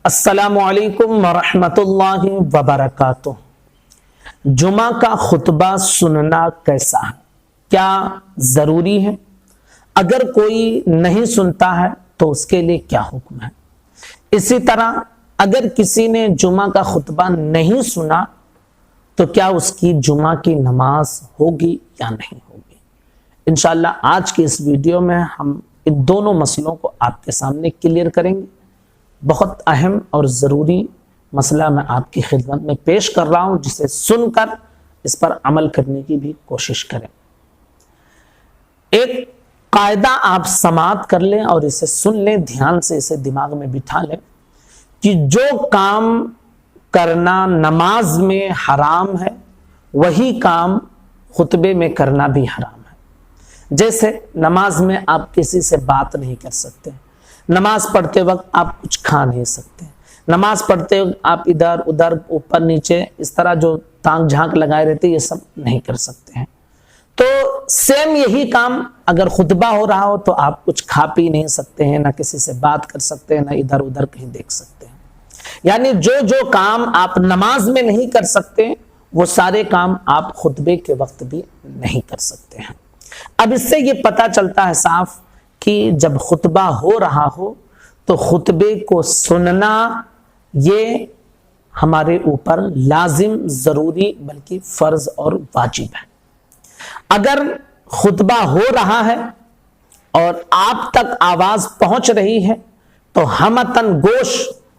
السلام علیکم ورحمۃ اللہ وبرکاتہ۔ جمعہ کا خطبہ سننا کیسا ہے؟ کیا ضروری ہے؟ اگر کوئی نہیں سنتا ہے تو اس کے لیے کیا حکم ہے؟ اسی طرح اگر کسی نے جمعہ کا خطبہ نہیں سنا تو کیا اس کی جمعہ کی نماز ہوگی یا نہیں ہوگی؟ انشاءاللہ آج کی اس ویڈیو میں ہم ان دونوں مسئلوں کو آپ کے سامنے کلیئر کریں گے۔ بہت اہم اور ضروری مسئلہ میں آپ کی خدمت میں پیش کر رہا ہوں، جسے سن کر اس پر عمل کرنے کی بھی کوشش کریں۔ ایک قاعدہ آپ سماعت کر لیں اور اسے سن لیں، دھیان سے اسے دماغ میں بٹھا لیں کہ جو کام کرنا نماز میں حرام ہے وہی کام خطبے میں کرنا بھی حرام ہے۔ جیسے نماز میں آپ کسی سے بات نہیں کر سکتے، نماز پڑھتے وقت آپ کچھ کھا نہیں سکتے، نماز پڑھتے وقت آپ ادھر ادھر اوپر نیچے اس طرح جو تانگ جھانک لگائے رہتے یہ سب نہیں کر سکتے ہیں۔ تو سیم یہی کام اگر خطبہ ہو رہا ہو تو آپ کچھ کھا پی نہیں سکتے ہیں، نہ کسی سے بات کر سکتے ہیں، نہ ادھر ادھر کہیں دیکھ سکتے ہیں۔ یعنی جو کام آپ نماز میں نہیں کر سکتے وہ سارے کام آپ خطبے کے وقت بھی نہیں کر سکتے ہیں۔ اب اس سے یہ پتہ چلتا ہے صاف کہ جب خطبہ ہو رہا ہو تو خطبے کو سننا یہ ہمارے اوپر لازم، ضروری بلکہ فرض اور واجب ہے۔ اگر خطبہ ہو رہا ہے اور آپ تک آواز پہنچ رہی ہے تو ہمتاً گوش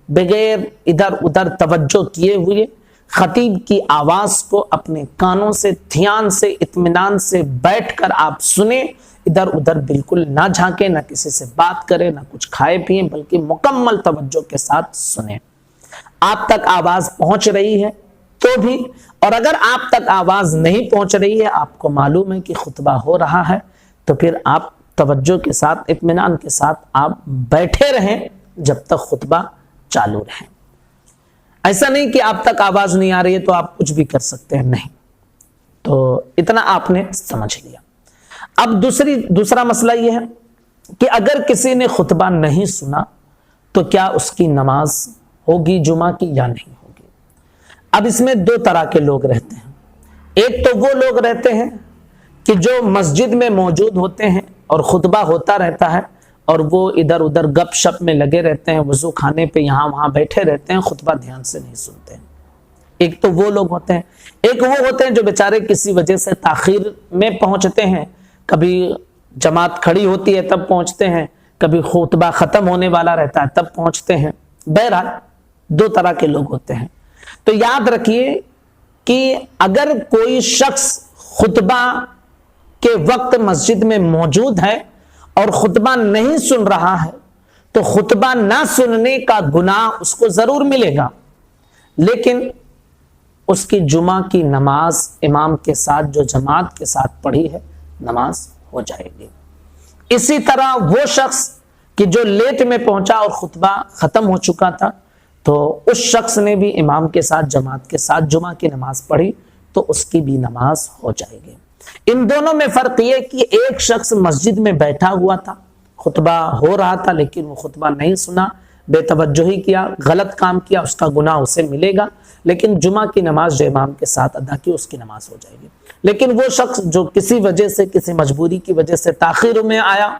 بغیر ادھر ادھر توجہ کیے ہوئے خطیب کی آواز کو اپنے کانوں سے دھیان سے اطمینان سے بیٹھ کر آپ سنیں، ادھر ادھر بالکل نہ جھانکیں، نہ کسی سے بات کریں، نہ کچھ کھائے پیئیں، بلکہ مکمل توجہ کے ساتھ سنیں۔ آپ تک آواز پہنچ رہی ہے تو بھی، اور اگر آپ تک آواز نہیں پہنچ رہی ہے، آپ کو معلوم ہے کہ خطبہ ہو رہا ہے، تو پھر آپ توجہ کے ساتھ اطمینان کے ساتھ آپ بیٹھے رہیں جب تک خطبہ چالو رہے۔ ایسا نہیں کہ آپ تک آواز نہیں آ رہی ہے تو آپ کچھ بھی کر سکتے ہیں، نہیں۔ تو اتنا آپ نے سمجھ لیا۔ اب دوسرا مسئلہ یہ ہے کہ اگر کسی نے خطبہ نہیں سنا تو کیا اس کی نماز ہوگی جمعہ کی یا نہیں ہوگی؟ اب اس میں دو طرح کے لوگ رہتے ہیں۔ ایک تو وہ لوگ رہتے ہیں کہ جو مسجد میں موجود ہوتے ہیں اور خطبہ ہوتا رہتا ہے اور وہ ادھر ادھر گپ شپ میں لگے رہتے ہیں، وضو کھانے پہ یہاں وہاں بیٹھے رہتے ہیں، خطبہ دھیان سے نہیں سنتے ہیں۔ ایک تو وہ لوگ ہوتے ہیں۔ ایک وہ ہوتے ہیں جو بیچارے کسی وجہ سے تاخیر میں پہنچتے ہیں، کبھی جماعت کھڑی ہوتی ہے تب پہنچتے ہیں، کبھی خطبہ ختم ہونے والا رہتا ہے تب پہنچتے ہیں۔ بہرحال دو طرح کے لوگ ہوتے ہیں۔ تو یاد رکھیے کہ اگر کوئی شخص خطبہ کے وقت مسجد میں موجود ہے اور خطبہ نہیں سن رہا ہے تو خطبہ نہ سننے کا گناہ اس کو ضرور ملے گا، لیکن اس کی جمعہ کی نماز امام کے ساتھ جو جماعت کے ساتھ پڑھی ہے نماز ہو جائے گی۔ اسی طرح وہ شخص کہ جو لیٹ میں پہنچا اور خطبہ ختم ہو چکا تھا تو اس شخص نے بھی امام کے ساتھ جماعت کے ساتھ جمعہ کی نماز پڑھی تو اس کی بھی نماز ہو جائے گی۔ ان دونوں میں فرق یہ کہ ایک شخص مسجد میں بیٹھا ہوا تھا، خطبہ ہو رہا تھا لیکن وہ خطبہ نہیں سنا، بے توجہی کیا، غلط کام کیا، اس کا گناہ اسے ملے گا، لیکن جمعہ کی نماز جو امام کے ساتھ ادا کی اس کی نماز ہو جائے گی۔ لیکن وہ شخص جو کسی وجہ سے، کسی مجبوری کی وجہ سے تاخیر میں آیا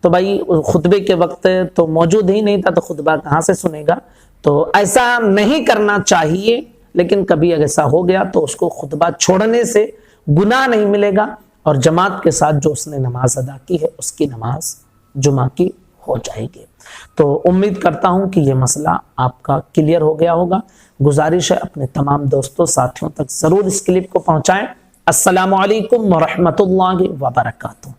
تو بھائی خطبے کے وقت تو موجود ہی نہیں تھا تو خطبہ کہاں سے سنے گا؟ تو ایسا نہیں کرنا چاہیے، لیکن کبھی ایسا ہو گیا تو اس کو خطبہ چھوڑنے سے گناہ نہیں ملے گا، اور جماعت کے ساتھ جو اس نے نماز ادا کی ہے اس کی نماز جمعہ کی ہو جائے گی۔ تو امید کرتا ہوں کہ یہ مسئلہ آپ کا کلیئر ہو گیا ہوگا۔ گزارش ہے اپنے تمام دوستوں ساتھیوں تک ضرور اس کلپ کو پہنچائیں۔ السلام علیکم ورحمۃ اللہ وبرکاتہ۔